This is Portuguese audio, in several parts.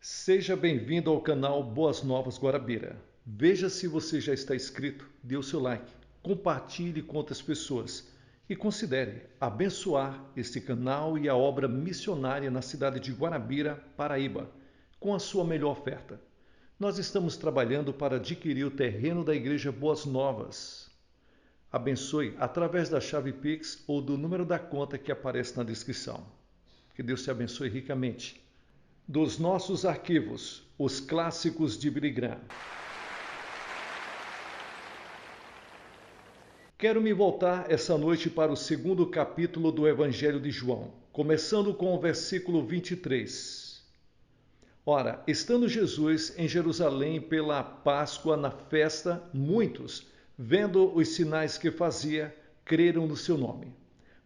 Seja bem-vindo ao canal Boas Novas Guarabira. Veja se você já está inscrito, dê o seu like, compartilhe com outras pessoas e considere abençoar este canal e a obra missionária na cidade de Guarabira, Paraíba, com a sua melhor oferta. Nós estamos trabalhando para adquirir o terreno da Igreja Boas Novas. Abençoe através da chave Pix ou do número da conta que aparece na descrição. Que Deus te abençoe ricamente. Dos nossos arquivos, os clássicos de Billy Graham. Quero me voltar essa noite para o segundo capítulo do Evangelho de João, começando com o versículo 23. Ora, estando Jesus em Jerusalém pela Páscoa na festa, muitos, vendo os sinais que fazia, creram no seu nome.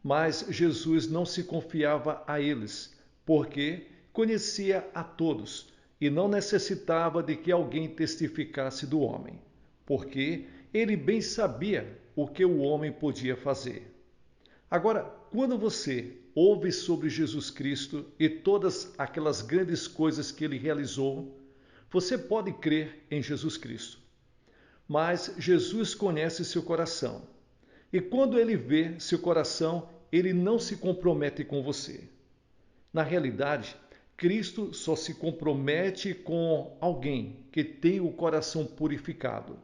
Mas Jesus não se confiava a eles, porque conhecia a todos e não necessitava de que alguém testificasse do homem, porque ele bem sabia o que o homem podia fazer. Agora, quando você ouve sobre Jesus Cristo e todas aquelas grandes coisas que ele realizou, você pode crer em Jesus Cristo. Mas Jesus conhece seu coração. E quando ele vê seu coração, ele não se compromete com você. Na realidade, Cristo só se compromete com alguém que tem o coração purificado.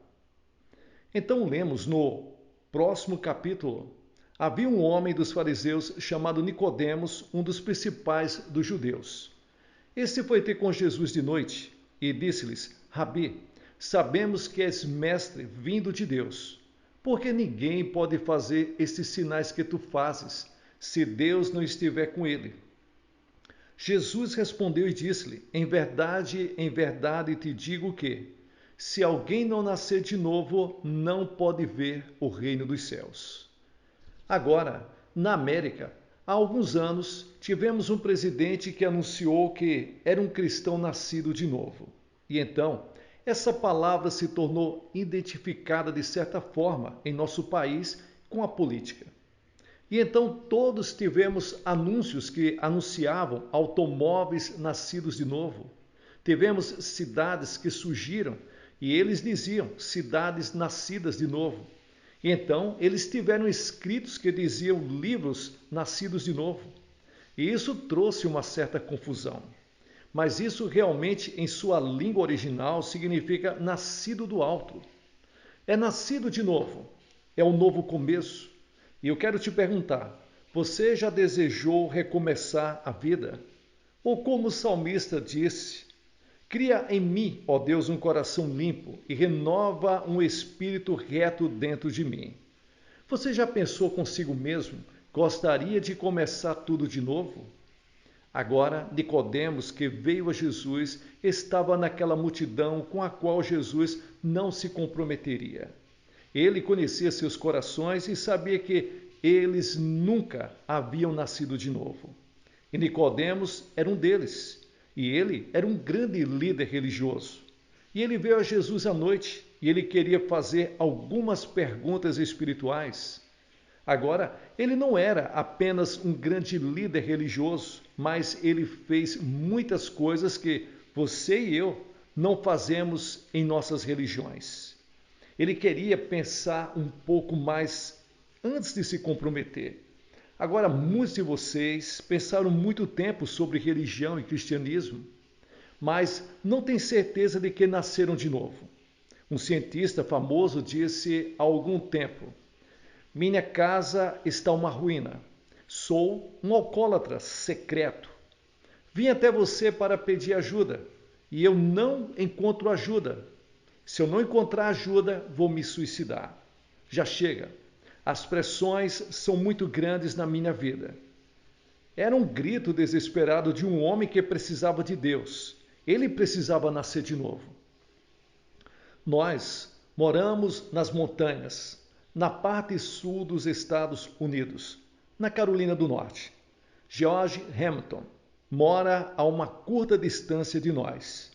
Então lemos no próximo capítulo. Havia um homem dos fariseus chamado Nicodemos, um dos principais dos judeus. Este foi ter com Jesus de noite e disse-lhes: Rabi, sabemos que és mestre vindo de Deus, porque ninguém pode fazer estes sinais que tu fazes, se Deus não estiver com ele. Jesus respondeu e disse-lhe: em verdade te digo que, se alguém não nascer de novo, não pode ver o reino dos céus. Agora, na América, há alguns anos, tivemos um presidente que anunciou que era um cristão nascido de novo. E então, essa palavra se tornou identificada de certa forma em nosso país com a política. E então todos tivemos anúncios que anunciavam automóveis nascidos de novo. Tivemos cidades que surgiram e eles diziam cidades nascidas de novo. E então eles tiveram escritos que diziam livros nascidos de novo. E isso trouxe uma certa confusão. Mas isso realmente em sua língua original significa nascido do alto. É nascido de novo. É um novo começo. E eu quero te perguntar, você já desejou recomeçar a vida? Ou como o salmista disse, cria em mim, ó Deus, um coração limpo e renova um espírito reto dentro de mim. Você já pensou consigo mesmo, gostaria de começar tudo de novo? Agora, Nicodemos, que veio a Jesus, estava naquela multidão com a qual Jesus não se comprometeria. Ele conhecia seus corações e sabia que eles nunca haviam nascido de novo. E Nicodemos era um deles, e ele era um grande líder religioso. E ele veio a Jesus à noite, e ele queria fazer algumas perguntas espirituais. Agora, ele não era apenas um grande líder religioso, mas ele fez muitas coisas que você e eu não fazemos em nossas religiões. Ele queria pensar um pouco mais antes de se comprometer. Agora, muitos de vocês pensaram muito tempo sobre religião e cristianismo, mas não têm certeza de que nasceram de novo. Um cientista famoso disse há algum tempo: minha casa está uma ruína. Sou um alcoólatra secreto. Vim até você para pedir ajuda e eu não encontro ajuda. Se eu não encontrar ajuda, vou me suicidar. Já chega. As pressões são muito grandes na minha vida. Era um grito desesperado de um homem que precisava de Deus. Ele precisava nascer de novo. Nós moramos nas montanhas, na parte sul dos Estados Unidos, na Carolina do Norte. George Hamilton mora a uma curta distância de nós.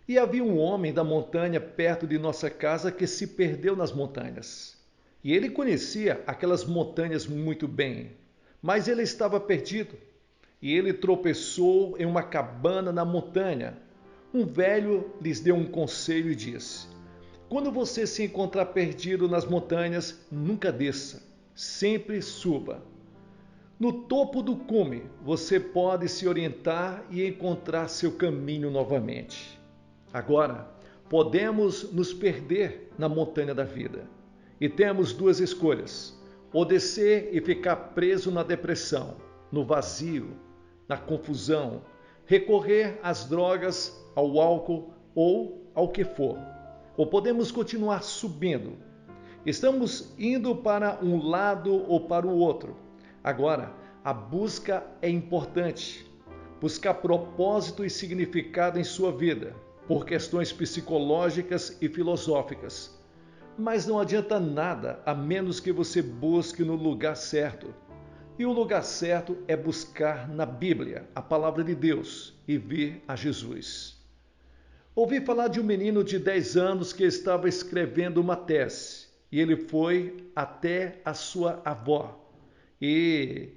E havia um homem da montanha perto de nossa casa que se perdeu nas montanhas. E ele conhecia aquelas montanhas muito bem, mas ele estava perdido. E ele tropeçou em uma cabana na montanha, Um velho lhes deu um conselho e disse: quando você se encontrar perdido nas montanhas, nunca desça, sempre suba. No topo do cume, você pode se orientar e encontrar seu caminho novamente. Agora, podemos nos perder na montanha da vida. E temos duas escolhas: ou descer e ficar preso na depressão, no vazio, na confusão, recorrer às drogas, ao álcool ou ao que for. Ou podemos continuar subindo. Estamos indo para um lado ou para o outro. Agora, a busca é importante. Buscar propósito e significado em sua vida, por questões psicológicas e filosóficas. Mas não adianta nada a menos que você busque no lugar certo. E o lugar certo é buscar na Bíblia, a palavra de Deus, e vir a Jesus. Ouvi falar de um menino de 10 anos que estava escrevendo uma tese, e ele foi até a sua avó. E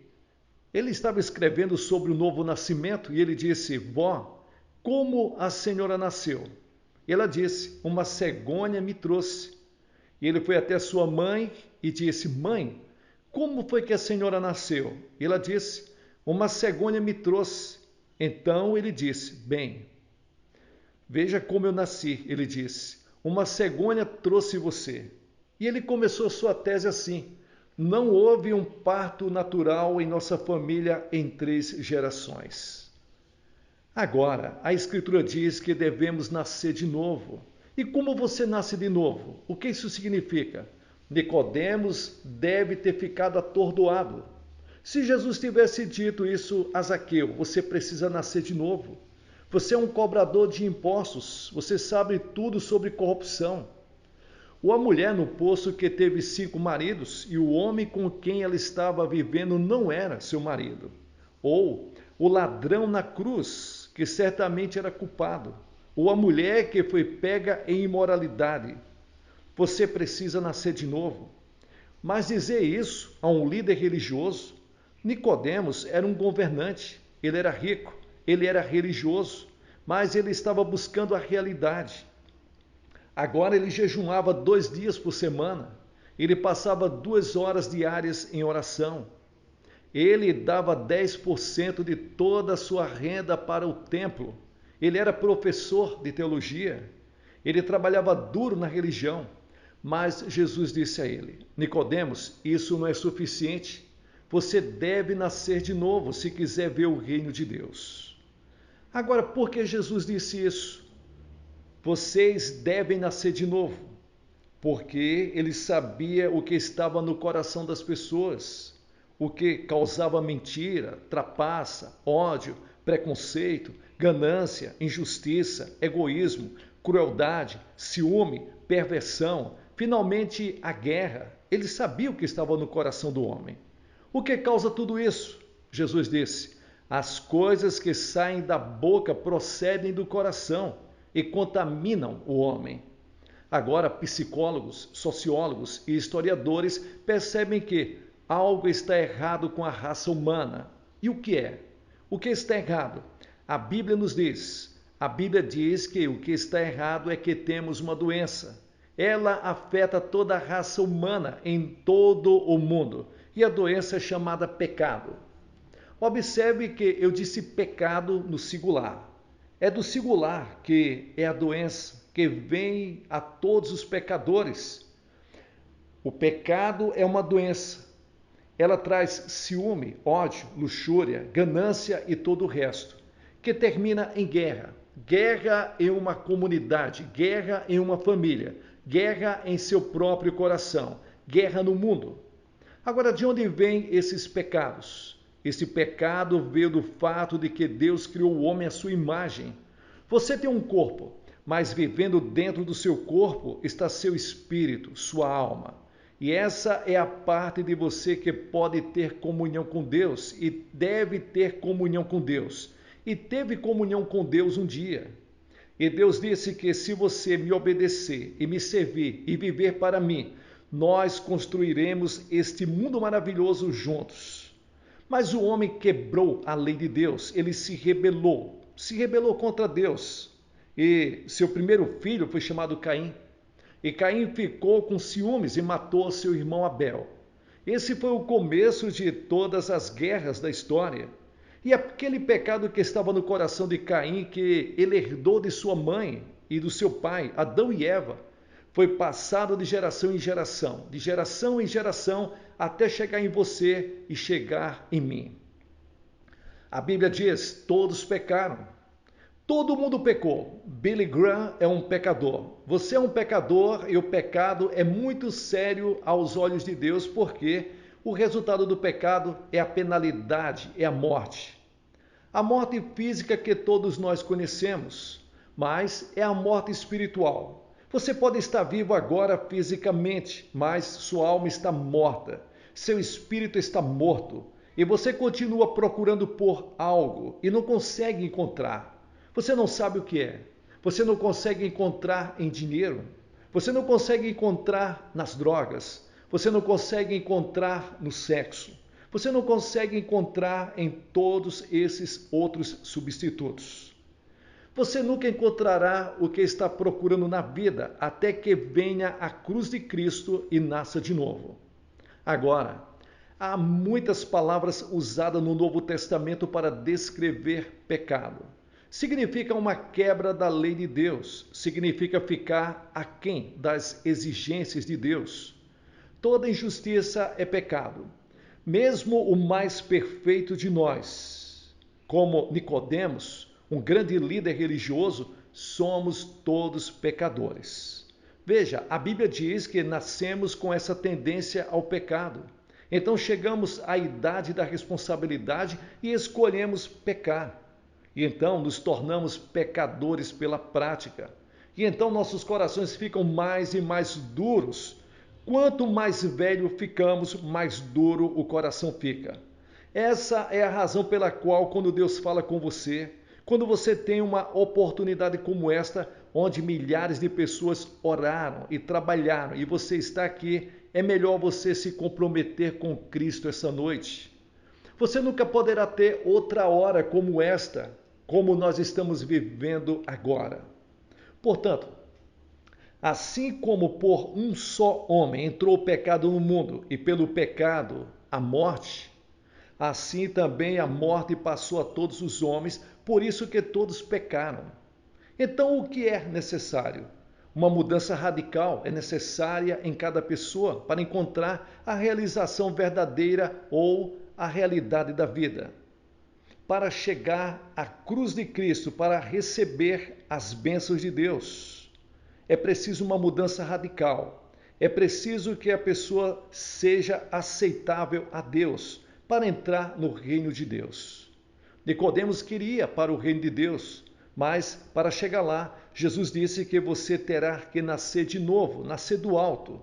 ele estava escrevendo sobre o novo nascimento, e ele disse: vó, como a senhora nasceu? E ela disse: uma cegonha me trouxe. E ele foi até sua mãe e disse: mãe, como foi que a senhora nasceu? E ela disse: uma cegonha me trouxe. Então ele disse: bem, veja como eu nasci. Ele disse: uma cegonha trouxe você. E ele começou sua tese assim: não houve um parto natural em nossa família em 3 gerações. Agora, a Escritura diz que devemos nascer de novo. E como você nasce de novo? O que isso significa? Nicodemos deve ter ficado atordoado. Se Jesus tivesse dito isso a Zaqueu: você precisa nascer de novo. Você é um cobrador de impostos, você sabe tudo sobre corrupção. Ou a mulher no poço que teve 5 maridos e o homem com quem ela estava vivendo não era seu marido. Ou o ladrão na cruz, que certamente era culpado. Ou a mulher que foi pega em imoralidade. Você precisa nascer de novo. Mas dizer isso a um líder religioso? Nicodemos era um governante, ele era rico, ele era religioso, mas ele estava buscando a realidade. Agora ele jejuava 2 dias por semana, ele passava 2 horas diárias em oração. Ele dava 10% de toda a sua renda para o templo. Ele era professor de teologia. Ele trabalhava duro na religião. Mas Jesus disse a ele: Nicodemos, isso não é suficiente. Você deve nascer de novo se quiser ver o reino de Deus. Agora, por que Jesus disse isso? Vocês devem nascer de novo. Porque ele sabia o que estava no coração das pessoas. O que causava mentira, trapaça, ódio, preconceito, ganância, injustiça, egoísmo, crueldade, ciúme, perversão, finalmente a guerra. Ele sabia o que estava no coração do homem. O que causa tudo isso? Jesus disse: as coisas que saem da boca procedem do coração e contaminam o homem. Agora, psicólogos, sociólogos e historiadores percebem que algo está errado com a raça humana. E o que é? O que está errado? A Bíblia nos diz. A Bíblia diz que o que está errado é que temos uma doença. Ela afeta toda a raça humana em todo o mundo. E a doença é chamada pecado. Observe que eu disse pecado no singular. É do singular que é a doença que vem a todos os pecadores. O pecado é uma doença. Ela traz ciúme, ódio, luxúria, ganância e todo o resto, que termina em guerra. Guerra em uma comunidade, guerra em uma família, guerra em seu próprio coração, guerra no mundo. Agora, de onde vêm esses pecados? Esse pecado veio do fato de que Deus criou o homem à sua imagem. Você tem um corpo, mas vivendo dentro do seu corpo está seu espírito, sua alma. E essa é a parte de você que pode ter comunhão com Deus e deve ter comunhão com Deus. E teve comunhão com Deus um dia. E Deus disse que se você me obedecer e me servir e viver para mim, nós construiremos este mundo maravilhoso juntos. Mas o homem quebrou a lei de Deus, ele se rebelou contra Deus. e seu primeiro filho foi chamado Caim. E Caim ficou com ciúmes e matou seu irmão Abel. Esse foi o começo de todas as guerras da história. E aquele pecado que estava no coração de Caim, que ele herdou de sua mãe e do seu pai, Adão e Eva, foi passado de geração em geração, até chegar em você e chegar em mim. A Bíblia diz: todos pecaram. Todo mundo pecou. Billy Graham é um pecador. Você é um pecador e o pecado é muito sério aos olhos de Deus, porque o resultado do pecado é a penalidade, é a morte. A morte física que todos nós conhecemos, mas é a morte espiritual. Você pode estar vivo agora fisicamente, mas sua alma está morta. Seu espírito está morto. E você continua procurando por algo e não consegue encontrar. Você não sabe o que é. Você não consegue encontrar em dinheiro. Você não consegue encontrar nas drogas. Você não consegue encontrar no sexo. Você não consegue encontrar em todos esses outros substitutos. Você nunca encontrará o que está procurando na vida até que venha a cruz de Cristo e nasça de novo. Agora, há muitas palavras usadas no Novo Testamento para descrever pecado. Significa uma quebra da lei de Deus, significa ficar aquém das exigências de Deus. Toda injustiça é pecado. Mesmo o mais perfeito de nós, como Nicodemos, um grande líder religioso, somos todos pecadores. Veja, a Bíblia diz que nascemos com essa tendência ao pecado. Então chegamos à idade da responsabilidade e escolhemos pecar. E então nos tornamos pecadores pela prática. E então nossos corações ficam mais e mais duros. Quanto mais velho ficamos, mais duro o coração fica. Essa é a razão pela qual, quando Deus fala com você, quando você tem uma oportunidade como esta, onde milhares de pessoas oraram e trabalharam, e você está aqui, é melhor você se comprometer com Cristo essa noite. Você nunca poderá ter outra hora como esta, como nós estamos vivendo agora. Portanto, assim como por um só homem entrou o pecado no mundo, e pelo pecado a morte, assim também a morte passou a todos os homens, por isso que todos pecaram. Então, o que é necessário? Uma mudança radical é necessária em cada pessoa para encontrar a realização verdadeira ou a realidade da vida. Para chegar à cruz de Cristo, para receber as bênçãos de Deus, é preciso uma mudança radical. É preciso que a pessoa seja aceitável a Deus para entrar no reino de Deus. Nicodemos queria para o reino de Deus, mas para chegar lá, Jesus disse que você terá que nascer de novo, nascer do alto.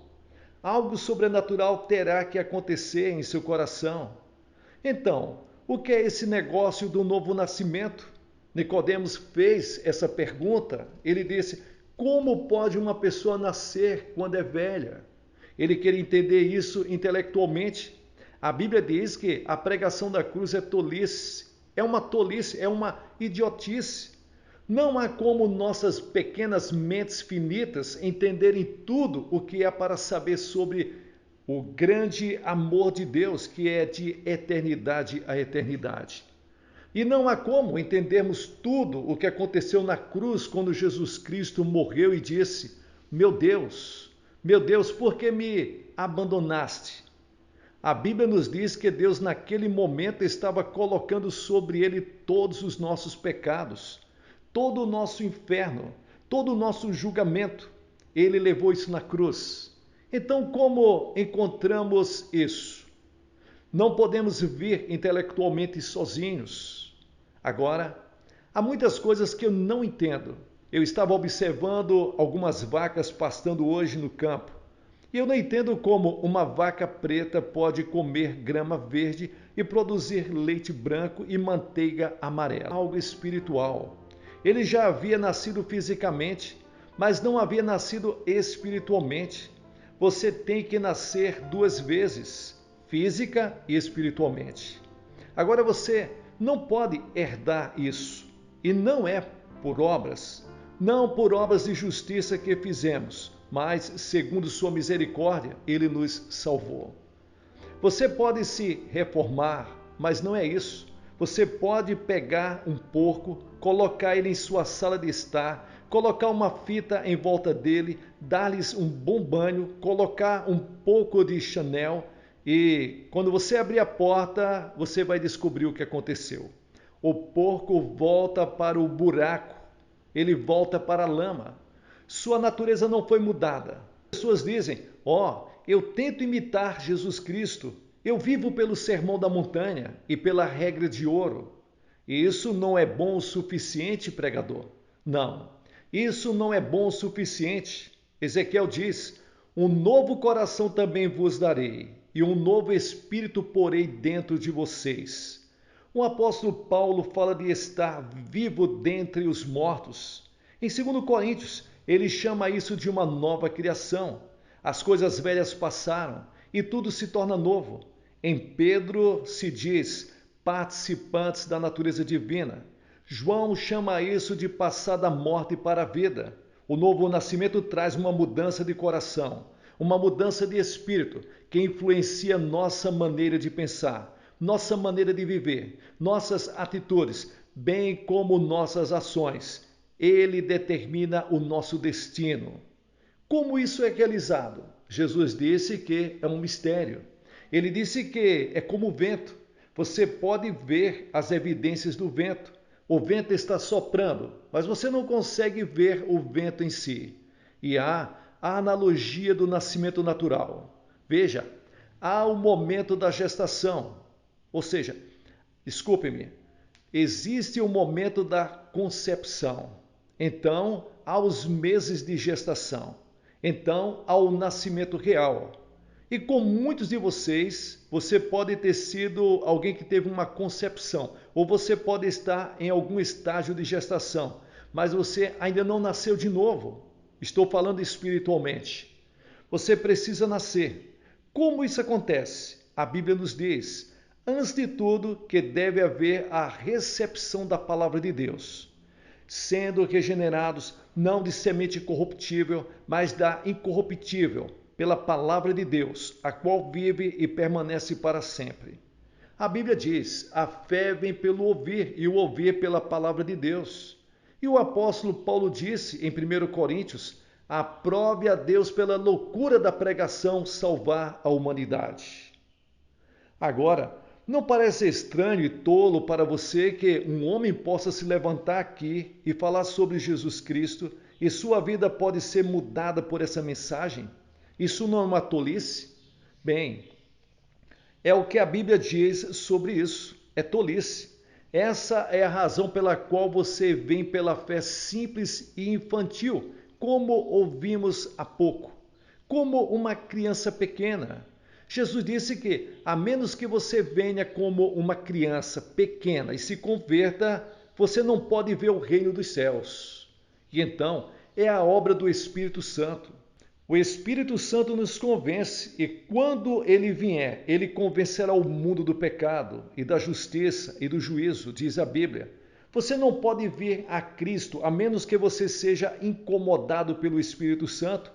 Algo sobrenatural terá que acontecer em seu coração. Então, o que é esse negócio do novo nascimento? Nicodemos fez essa pergunta. Ele disse: como pode uma pessoa nascer quando é velha? Ele queria entender isso intelectualmente. A Bíblia diz que a pregação da cruz é tolice. É uma tolice, é uma idiotice. Não há como nossas pequenas mentes finitas entenderem tudo o que há para saber sobre o grande amor de Deus, que é de eternidade a eternidade. E não há como entendermos tudo o que aconteceu na cruz quando Jesus Cristo morreu e disse: meu Deus, por que me abandonaste? A Bíblia nos diz que Deus naquele momento estava colocando sobre ele todos os nossos pecados, todo o nosso inferno, todo o nosso julgamento. Ele levou isso na cruz. Então, como encontramos isso? Não podemos vir intelectualmente sozinhos. Agora, há muitas coisas que eu não entendo. Eu estava observando algumas vacas pastando hoje no campo. E eu não entendo como uma vaca preta pode comer grama verde e produzir leite branco e manteiga amarela. Algo espiritual. Ele já havia nascido fisicamente, mas não havia nascido espiritualmente. Você tem que nascer duas vezes, física e espiritualmente. Agora você não pode herdar isso, e não é por obras. não por obras de justiça que fizemos, mas segundo sua misericórdia, ele nos salvou. Você pode se reformar, mas não é isso. Você pode pegar um porco, colocar ele em sua sala de estar, colocar uma fita em volta dele, dar-lhes um bom banho, colocar um pouco de Chanel e quando você abrir a porta, você vai descobrir o que aconteceu. O porco volta para o buraco, ele volta para a lama. Sua natureza não foi mudada. As pessoas dizem, eu tento imitar Jesus Cristo, eu vivo pelo sermão da montanha e pela regra de ouro. E isso não é bom o suficiente, pregador? Não, isso não é bom o suficiente. Ezequiel diz, um novo coração também vos darei, e um novo espírito porei dentro de vocês. O apóstolo Paulo fala de estar vivo dentre os mortos. Em 2 Coríntios, ele chama isso de uma nova criação. As coisas velhas passaram e tudo se torna novo. Em Pedro se diz participantes da natureza divina. João chama isso de passar da morte para a vida. O novo nascimento traz uma mudança de coração, uma mudança de espírito que influencia nossa maneira de pensar, nossa maneira de viver, nossas atitudes, bem como nossas ações. Ele determina o nosso destino. Como isso é realizado? Jesus disse que é um mistério. Ele disse que é como o vento. Você pode ver as evidências do vento. O vento está soprando, mas você não consegue ver o vento em si. E há a analogia do nascimento natural. Veja, há o momento da gestação. Ou seja, desculpe-me, existe o momento da concepção. Então, há os meses de gestação. Então, há o nascimento real. E com muitos de vocês, você pode ter sido alguém que teve uma concepção, ou você pode estar em algum estágio de gestação, mas você ainda não nasceu de novo. Estou falando espiritualmente. Você precisa nascer. Como isso acontece? A Bíblia nos diz, antes de tudo, que deve haver a recepção da palavra de Deus, sendo regenerados não de semente corruptível, mas da incorruptível, pela palavra de Deus, a qual vive e permanece para sempre. A Bíblia diz, a fé vem pelo ouvir e o ouvir pela palavra de Deus. E o apóstolo Paulo disse em 1 Coríntios, aprove a Deus pela loucura da pregação salvar a humanidade. Agora, não parece estranho e tolo para você que um homem possa se levantar aqui e falar sobre Jesus Cristo e sua vida pode ser mudada por essa mensagem? Isso não é uma tolice? Bem, é o que a Bíblia diz sobre isso. É tolice. Essa é a razão pela qual você vem pela fé simples e infantil, como ouvimos há pouco, como uma criança pequena. Jesus disse que, a menos que você venha como uma criança pequena e se converta, você não pode ver o reino dos céus. E então, é a obra do Espírito Santo. O Espírito Santo nos convence e quando ele vier, ele convencerá o mundo do pecado e da justiça e do juízo, diz a Bíblia. Você não pode vir a Cristo a menos que você seja incomodado pelo Espírito Santo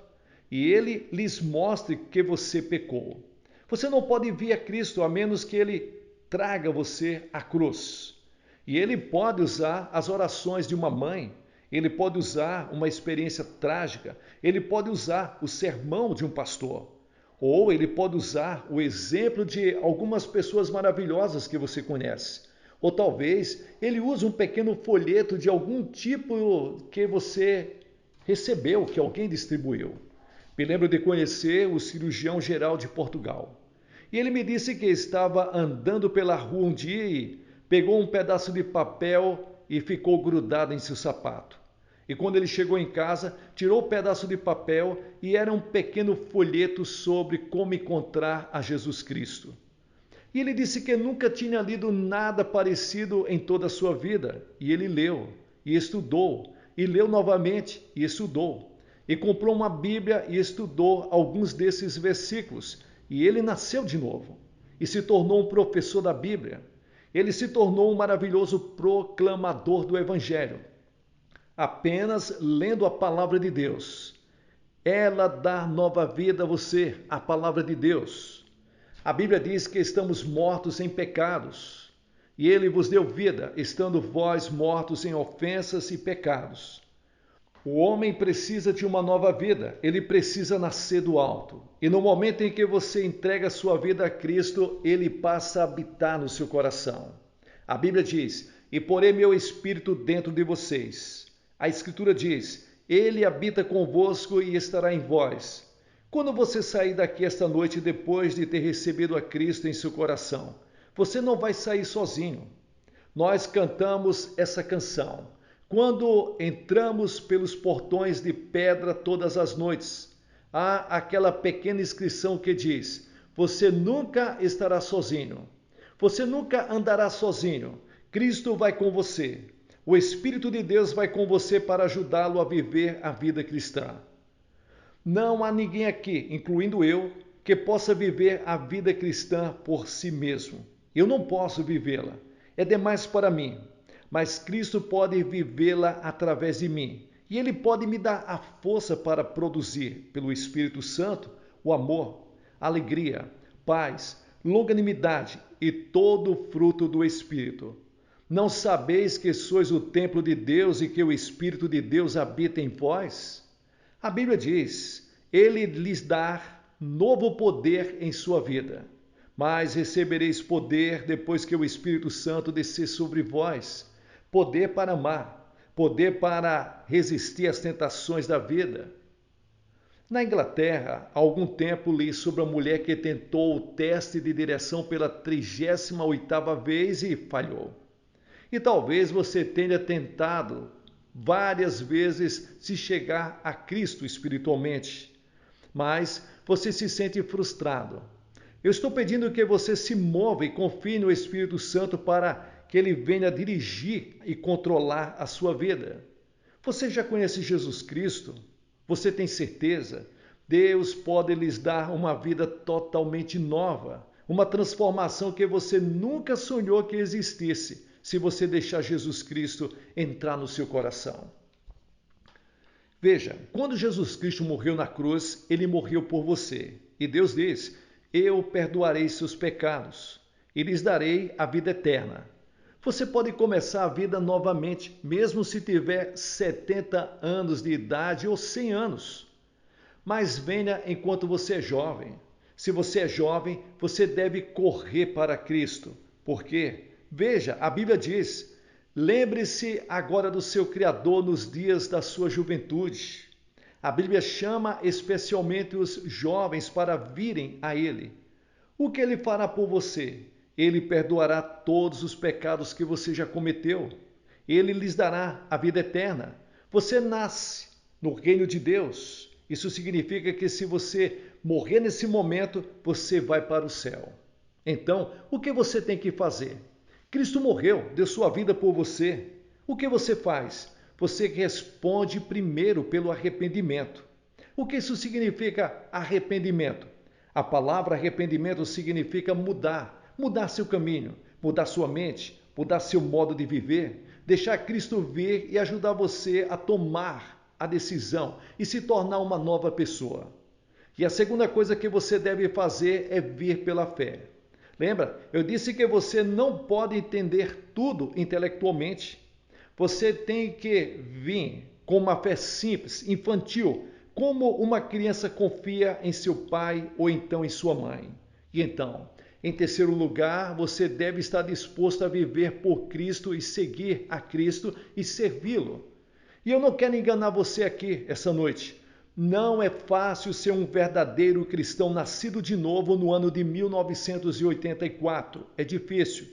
e ele lhes mostre que você pecou. Você não pode vir a Cristo a menos que ele traga você à cruz. E ele pode usar as orações de uma mãe, ele pode usar uma experiência trágica, ele pode usar o sermão de um pastor, ou ele pode usar o exemplo de algumas pessoas maravilhosas que você conhece. Ou talvez ele use um pequeno folheto de algum tipo que você recebeu, que alguém distribuiu. Me lembro de conhecer o cirurgião geral de Portugal. E ele me disse que estava andando pela rua um dia e pegou um pedaço de papel e ficou grudado em seu sapato. E quando ele chegou em casa, tirou o pedaço de papel e era um pequeno folheto sobre como encontrar a Jesus Cristo. E ele disse que nunca tinha lido nada parecido em toda a sua vida. E ele leu, e estudou, e leu novamente, e estudou. E comprou uma Bíblia e estudou alguns desses versículos. E ele nasceu de novo e se tornou um professor da Bíblia. Ele se tornou um maravilhoso proclamador do Evangelho. apenas lendo a palavra de Deus. Ela dá nova vida a você, a palavra de Deus. A Bíblia diz que estamos mortos em pecados, e Ele vos deu vida, estando vós mortos em ofensas e pecados. O homem precisa de uma nova vida, ele precisa nascer do alto. E no momento em que você entrega a sua vida a Cristo, ele passa a habitar no seu coração. A Bíblia diz: e porei meu espírito dentro de vocês. A Escritura diz: ele habita convosco e estará em vós. Quando você sair daqui esta noite depois de ter recebido a Cristo em seu coração, você não vai sair sozinho. Nós cantamos essa canção quando entramos pelos portões de pedra todas as noites. Há aquela pequena inscrição que diz: você nunca estará sozinho. Você nunca andará sozinho. Cristo vai com você. O Espírito de Deus vai com você para ajudá-lo a viver a vida cristã. Não há ninguém aqui, incluindo eu, que possa viver a vida cristã por si mesmo. Eu não posso vivê-la. É demais para mim. Mas Cristo pode vivê-la através de mim. E Ele pode me dar a força para produzir, pelo Espírito Santo, o amor, alegria, paz, longanimidade e todo o fruto do Espírito. Não sabeis que sois o templo de Deus e que o Espírito de Deus habita em vós? A Bíblia diz: Ele lhes dá novo poder em sua vida. Mas recebereis poder depois que o Espírito Santo descer sobre vós. Poder para amar, poder para resistir às tentações da vida. Na Inglaterra, há algum tempo li sobre uma mulher que tentou o teste de direção pela 38ª vez e falhou. E talvez você tenha tentado várias vezes se chegar a Cristo espiritualmente, mas você se sente frustrado. Eu estou pedindo que você se mova e confie no Espírito Santo para que Ele venha dirigir e controlar a sua vida. Você já conhece Jesus Cristo? Você tem certeza? Deus pode lhes dar uma vida totalmente nova, uma transformação que você nunca sonhou que existisse, se você deixar Jesus Cristo entrar no seu coração. Veja, quando Jesus Cristo morreu na cruz, Ele morreu por você. E Deus diz: eu perdoarei seus pecados e lhes darei a vida eterna. Você pode começar a vida novamente, mesmo se tiver 70 anos de idade ou 100 anos. Mas venha enquanto você é jovem. Se você é jovem, você deve correr para Cristo. Por quê? Veja, a Bíblia diz: lembre-se agora do seu Criador nos dias da sua juventude. A Bíblia chama especialmente os jovens para virem a Ele. O que Ele fará por você? Ele perdoará todos os pecados que você já cometeu. Ele lhes dará a vida eterna. Você nasce no reino de Deus. Isso significa que se você morrer nesse momento, você vai para o céu. Então, o que você tem que fazer? Cristo morreu, deu sua vida por você. O que você faz? Você responde primeiro pelo arrependimento. O que isso significa, arrependimento? A palavra arrependimento significa mudar seu caminho, mudar sua mente, mudar seu modo de viver, deixar Cristo vir e ajudar você a tomar a decisão e se tornar uma nova pessoa. E a segunda coisa que você deve fazer é vir pela fé. Lembra? Eu disse que você não pode entender tudo intelectualmente. Você tem que vir com uma fé simples, infantil, como uma criança confia em seu pai ou então em sua mãe. E então, em terceiro lugar, você deve estar disposto a viver por Cristo e seguir a Cristo e servi-lo. E eu não quero enganar você aqui essa noite. Não é fácil ser um verdadeiro cristão nascido de novo no ano de 1984. É difícil.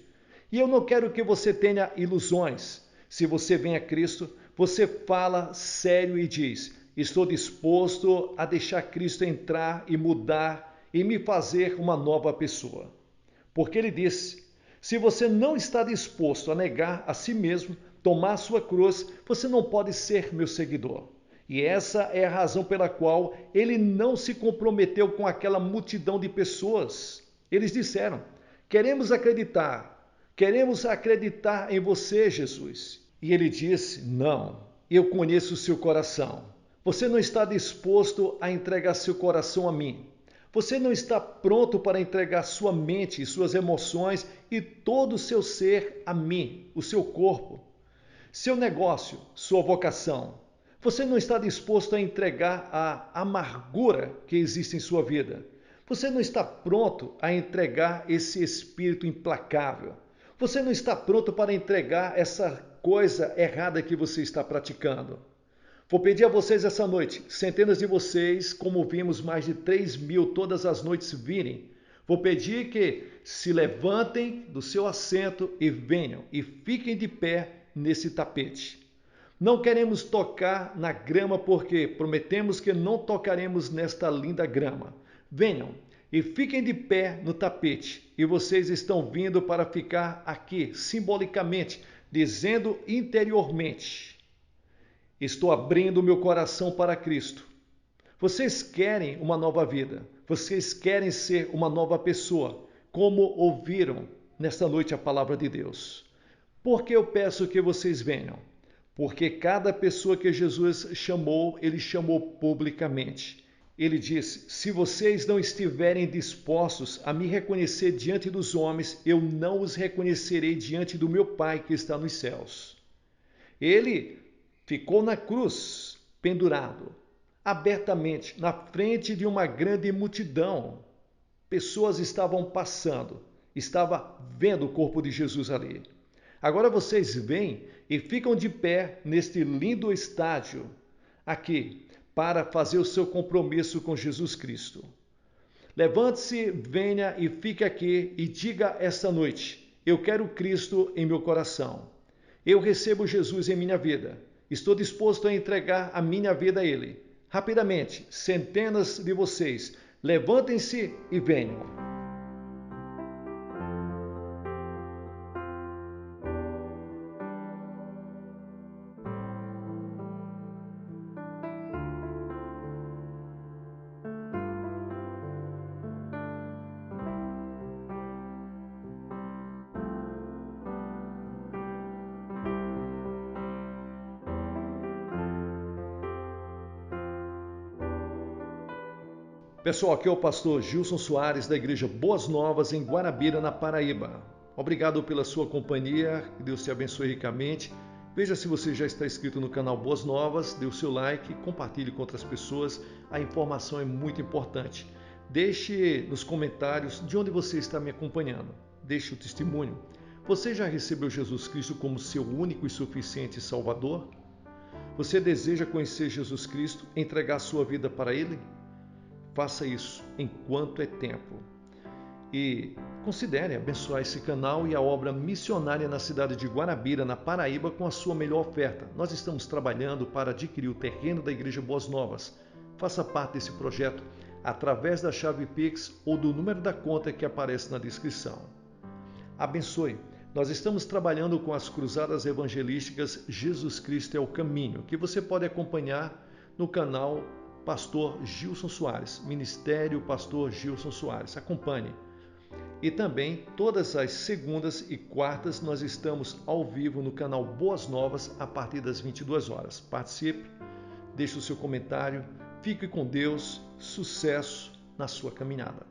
E eu não quero que você tenha ilusões. Se você vem a Cristo, você fala sério e diz: estou disposto a deixar Cristo entrar e mudar e me fazer uma nova pessoa. Porque Ele disse: se você não está disposto a negar a si mesmo, tomar a sua cruz, você não pode ser meu seguidor. E essa é a razão pela qual Ele não se comprometeu com aquela multidão de pessoas. Eles disseram: queremos acreditar em você, Jesus. E Ele disse: não, Eu conheço o seu coração. Você não está disposto a entregar seu coração a mim. Você não está pronto para entregar sua mente, suas emoções e todo o seu ser a mim, o seu corpo, seu negócio, sua vocação. Você não está disposto a entregar a amargura que existe em sua vida. Você não está pronto a entregar esse espírito implacável. Você não está pronto para entregar essa coisa errada que você está praticando. Vou pedir a vocês essa noite, centenas de vocês, como vimos mais de 3.000 todas as noites virem. Vou pedir que se levantem do seu assento e venham e fiquem de pé nesse tapete. Não queremos tocar na grama porque prometemos que não tocaremos nesta linda grama. Venham e fiquem de pé no tapete. E vocês estão vindo para ficar aqui, simbolicamente, dizendo interiormente: estou abrindo meu coração para Cristo. Vocês querem uma nova vida. Vocês querem ser uma nova pessoa, como ouviram nesta noite a palavra de Deus. Por que eu peço que vocês venham? Porque cada pessoa que Jesus chamou, ele chamou publicamente. Ele disse: se vocês não estiverem dispostos a me reconhecer diante dos homens, eu não os reconhecerei diante do meu Pai que está nos céus. Ele ficou na cruz, pendurado, abertamente, na frente de uma grande multidão. Pessoas estavam passando, estava vendo o corpo de Jesus ali. Agora vocês vêm e ficam de pé neste lindo estádio aqui para fazer o seu compromisso com Jesus Cristo. Levante-se, venha e fique aqui e diga esta noite: eu quero Cristo em meu coração. Eu recebo Jesus em minha vida. Estou disposto a entregar a minha vida a Ele. Rapidamente, centenas de vocês, levantem-se e venham. Pessoal, aqui é o pastor Gilson Soares, da Igreja Boas Novas, em Guarabira, na Paraíba. Obrigado pela sua companhia, que Deus te abençoe ricamente. Veja se você já está inscrito no canal Boas Novas, dê o seu like, compartilhe com outras pessoas, a informação é muito importante. Deixe nos comentários de onde você está me acompanhando, deixe o testemunho. Você já recebeu Jesus Cristo como seu único e suficiente Salvador? Você deseja conhecer Jesus Cristo, entregar sua vida para Ele? Faça isso enquanto é tempo. E considere abençoar esse canal e a obra missionária na cidade de Guarabira, na Paraíba, com a sua melhor oferta. Nós estamos trabalhando para adquirir o terreno da Igreja Boas Novas. Faça parte desse projeto através da chave Pix ou do número da conta que aparece na descrição. Abençoe. Nós estamos trabalhando com as cruzadas evangelísticas Jesus Cristo é o Caminho, que você pode acompanhar no canal Pastor Gilson Soares, Ministério Pastor Gilson Soares. Acompanhe. E também, todas as segundas e quartas, nós estamos ao vivo no canal Boas Novas, a partir das 22 horas. Participe, deixe o seu comentário, fique com Deus, sucesso na sua caminhada.